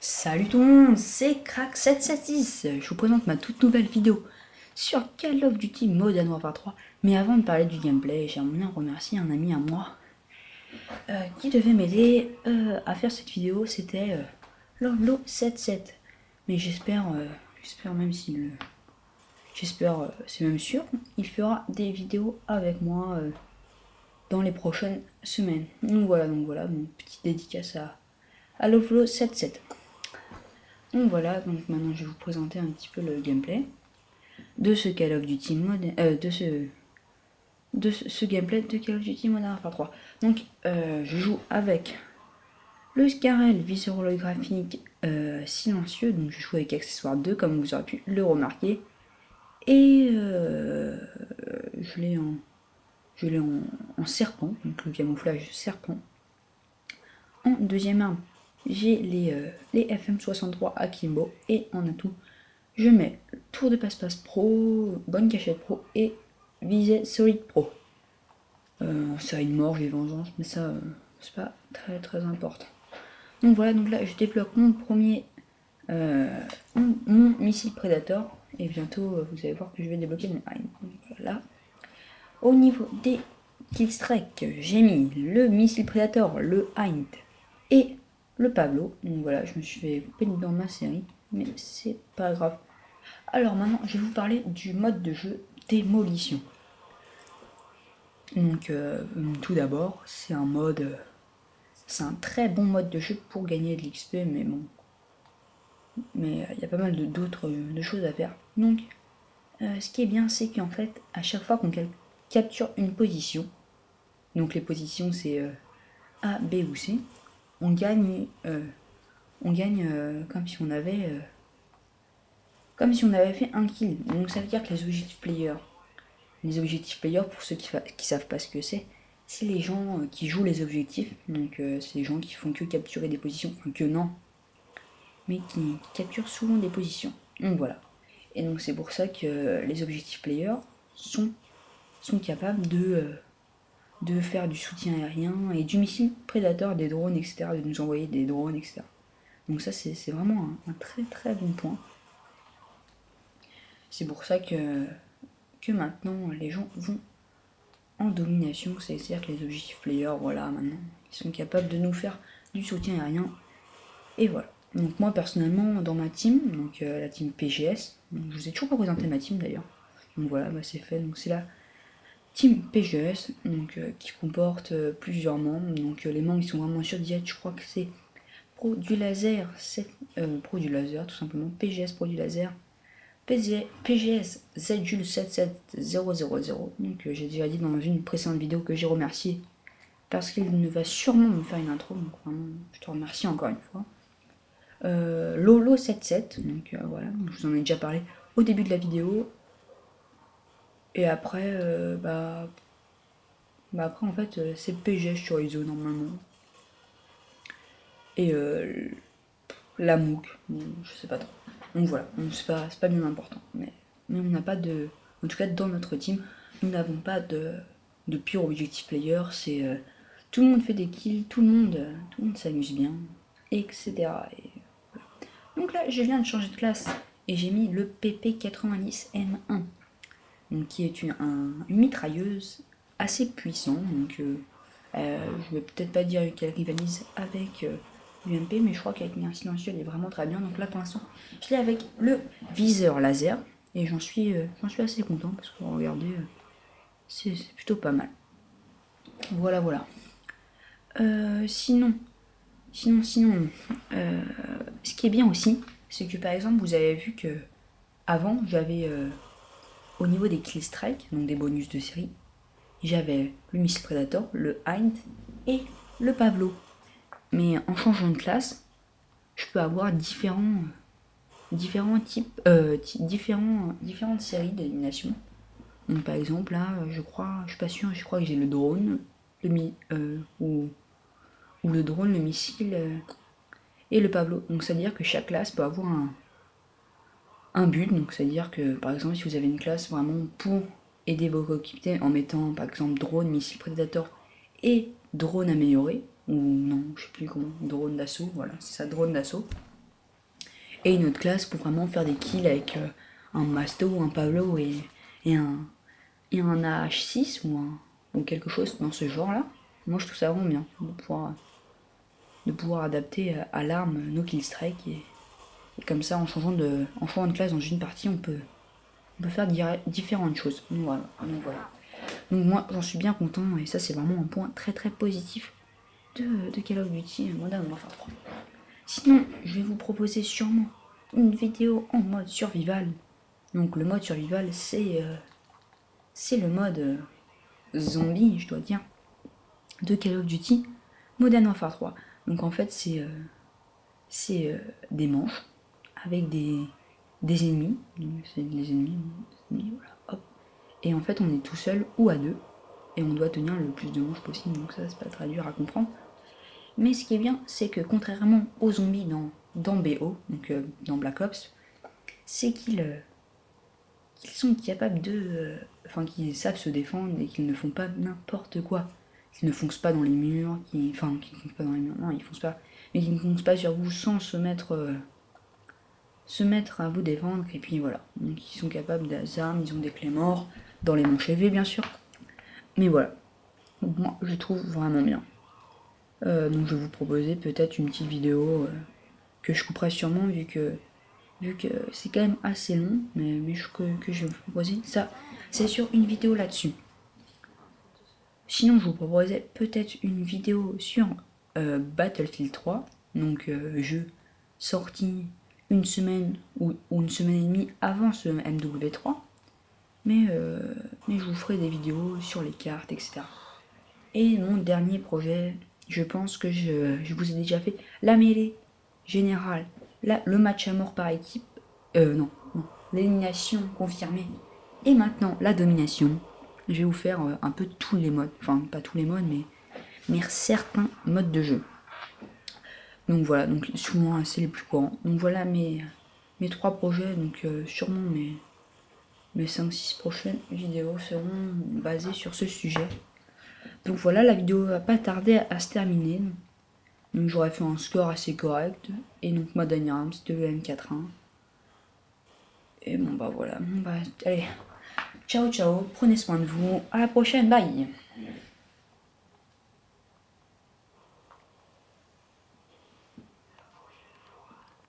Salut tout le monde, c'est Crack776. Je vous présente ma toute nouvelle vidéo sur Call of Duty Modern Warfare 3. Mais avant de parler du gameplay, j'aimerais bien remercier un ami à moi qui devait m'aider à faire cette vidéo. C'était Lovelo77. Mais j'espère même s'il... J'espère, c'est même sûr, il fera des vidéos avec moi dans les prochaines semaines. Donc voilà, mon petite dédicace à Lovelo77. Donc voilà, donc maintenant je vais vous présenter un petit peu le gameplay de ce Call of Duty de ce gameplay de Call of Duty Modern Warfare 3. Donc je joue avec le Scarel viseur holographique silencieux, donc je joue avec accessoire 2 comme vous aurez pu le remarquer. Et je l'ai en serpent, donc le camouflage serpent. En deuxième arme, j'ai les FM63 Akimbo et en atout, je mets tour de passe-passe pro, bonne cachette pro et visée solide pro. Ça une mort, j'ai vengeance, mais ça, c'est pas très important. Donc voilà, donc là je débloque mon premier, mon missile Predator, et bientôt vous allez voir que je vais débloquer mon Hind. Donc voilà. Au niveau des killstrikes, j'ai mis le missile Predator, le Hind et le Pablo. Donc voilà, je me suis fait couper dans ma série, mais c'est pas grave. Alors maintenant, je vais vous parler du mode de jeu démolition. Donc tout d'abord, c'est c'est un très bon mode de jeu pour gagner de l'XP, mais bon, mais il y a pas mal d'autres choses à faire. Donc ce qui est bien, c'est qu'en fait, à chaque fois qu'on capture une position, donc les positions c'est A, B ou C, on gagne comme si on avait fait un kill. Donc ça veut dire que les objectifs players, pour ceux qui savent pas ce que c'est les gens qui jouent les objectifs. Donc c'est les gens qui font que capturer des positions, enfin que non, mais qui capturent souvent des positions. Donc voilà. Et donc c'est pour ça que les objectifs players sont capables de faire du soutien aérien et du missile prédateur, des drones, etc., de nous envoyer des drones, etc. Donc ça c'est vraiment un très bon point. C'est pour ça que maintenant les gens vont en domination, c'est-à-dire que les objectifs players, voilà, maintenant, ils sont capables de nous faire du soutien aérien. Et voilà. Donc moi personnellement, dans ma team, donc la team PGS, donc, je vous ai toujours pas présenté ma team d'ailleurs. Donc voilà, bah, c'est fait. Donc c'est la team PGS, donc qui comporte plusieurs membres. Donc les membres ils sont vraiment sur diète. Je crois que c'est Pro du laser, Pro du laser tout simplement, PGS Pro du laser, PGS ZJUL77000. Donc j'ai déjà dit dans une précédente vidéo que j'ai remercié parce qu'il ne va sûrement me faire une intro. Donc vraiment, je te remercie encore une fois. Lolo77, donc voilà, je vous en ai déjà parlé au début de la vidéo. Et après, après en fait c'est PGS sur ISO normalement. Et la MOOC, bon, je sais pas trop. Donc voilà, c'est pas bien important. Mais on n'a pas de. En tout cas, dans notre team, nous n'avons pas de pure objectif player. C'est tout le monde fait des kills, tout le monde s'amuse bien, etc. Et voilà. Donc là, je viens de changer de classe et j'ai mis le PP90M1, donc qui est une mitrailleuse assez puissante. Donc je vais peut-être pas dire qu'elle rivalise avec l'UMP, mais je crois qu'avec un silencieux elle est vraiment très bien. Donc là pour l'instant je l'ai avec le viseur laser et j'en suis assez content parce que regardez, c'est plutôt pas mal. Voilà. Sinon, ce qui est bien aussi, c'est que par exemple vous avez vu que avant j'avais au niveau des kill strike, donc des bonus de série, j'avais le missile Predator, le Hind et le Pavlo. Mais en changeant de classe, je peux avoir différentes séries d'élimination. Donc par exemple là, je suis pas sûr, je crois que j'ai le drone, ou le drone, le missile et le Pavlo. Donc c'est à dire que chaque classe peut avoir un but. Donc c'est à dire que par exemple si vous avez une classe vraiment pour aider vos coéquipiers en mettant par exemple drone, missile prédateur et drone amélioré, ou non, je sais plus comment, drone d'assaut, voilà, c'est ça, drone d'assaut. et une autre classe pour vraiment faire des kills avec un Masto, un Pablo et un AH6 ou quelque chose dans ce genre-là. Moi je trouve ça vraiment bien de pouvoir adapter à l'arme nos killstrike et comme ça en changeant de classe dans une partie on peut faire différentes choses. Donc voilà. Donc moi j'en suis bien content et ça c'est vraiment un point très très positif de Call of Duty Modern Warfare 3. Sinon je vais vous proposer sûrement une vidéo en mode survival. Donc le mode survival c'est le mode zombie je dois dire de Call of Duty Modern Warfare 3. Donc en fait c'est des manches avec des ennemis. Donc c'est les ennemis, voilà, hop. Et en fait on est tout seul ou à deux. Et on doit tenir le plus de manches possible. Donc ça c'est pas très dur à comprendre. Mais ce qui est bien, c'est que contrairement aux zombies dans BO, donc dans Black Ops, c'est qu'ils sont capables enfin qu'ils savent se défendre et qu'ils ne font pas n'importe quoi. Qu'ils ne foncent pas dans les murs, qu'ils ne foncent pas dans les murs, non ils foncent pas, mais qu'ils ne foncent pas sur vous sans se mettre à vous défendre, et puis voilà. Donc ils sont capables d'armes, ils ont des clés morts, dans les manches EV bien sûr. Mais voilà. Donc moi je trouve vraiment bien. Donc je vais vous proposer peut-être une petite vidéo que je couperai sûrement vu que c'est quand même assez long, mais que je vais vous proposer. Ça, c'est sur une vidéo là-dessus. Sinon je vous proposerai peut-être une vidéo sur Battlefield 3, donc jeu sorti une semaine ou une semaine et demie avant ce MW3. Mais je vous ferai des vidéos sur les cartes, etc. Et mon dernier projet, je pense que je vous ai déjà fait la mêlée générale, le match à mort par équipe, non, l'élimination confirmée, et maintenant la domination. Je vais vous faire un peu tous les modes, enfin pas tous les modes, mais certains modes de jeu. Donc voilà, donc souvent c'est les plus courants. Donc voilà mes 3 projets, donc sûrement mes 5-6 prochaines vidéos seront basées sur ce sujet. Donc voilà, la vidéo va pas tarder à se terminer. Donc j'aurais fait un score assez correct. Et donc ma dernière arme c'était le M41. Et bon bah voilà, allez, ciao ciao, prenez soin de vous, à la prochaine, bye.